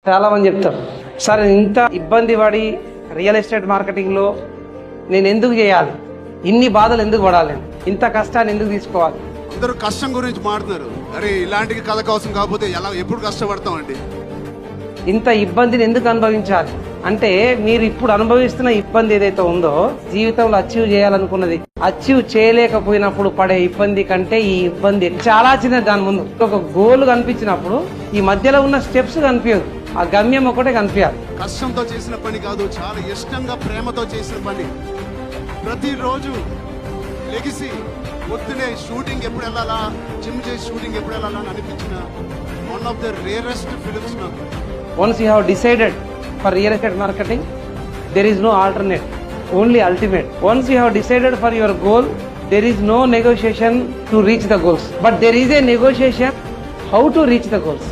చాలా మంది చెప్తారు, సార్ ఇంత ఇబ్బంది పడి రియల్ ఎస్టేట్ మార్కెటింగ్లో నేను ఎందుకు చేయాలి, ఇన్ని బాధలు ఎందుకు పడాలి, ఇంత కష్టాన్ని ఎందుకు తీసుకోవాలి. అందరూ కష్టం గురించి మాట్లాడుతున్నారు. అరే ఇలాంటి కథ కోసం కాకపోతే ఎప్పుడు కష్టపడతామండి. ఇంత ఇబ్బందిని ఎందుకు అనుభవించాలి అంటే, మీరు ఇప్పుడు అనుభవిస్తున్న ఇబ్బంది ఏదైతే ఉందో జీవితంలో అచీవ్ చేయాలనుకున్నది అచీవ్ చేయలేకపోయినప్పుడు పడే ఇబ్బంది కంటే ఈ ఇబ్బంది చాలా చిన్నది. దాని ముందు ఒక గోల్ కనిపించినప్పుడు ఈ మధ్యలో ఉన్న స్టెప్స్ కనిపించదు, ఆ గమ్యం ఒకటే కనిపించాలి. కష్టంతో చేసిన పని కాదు, చాలా ఇష్టంగా ప్రేమతో చేసిన పని. ప్రతిరోజు లెగిసి పొద్దునే షూటింగ్ ఎప్పుడు వెళ్ళాలా, జిమ్ చేసి షూటింగ్ ఎప్పుడు వెళ్ళాలా అని అనిపించిన one of the rarest films నాకు. Once you have decided for real estate marketing, there is no alternate, only ultimate. Once you have decided for your goal, there is no negotiation to reach the goals, but there is a negotiation how to reach the goals.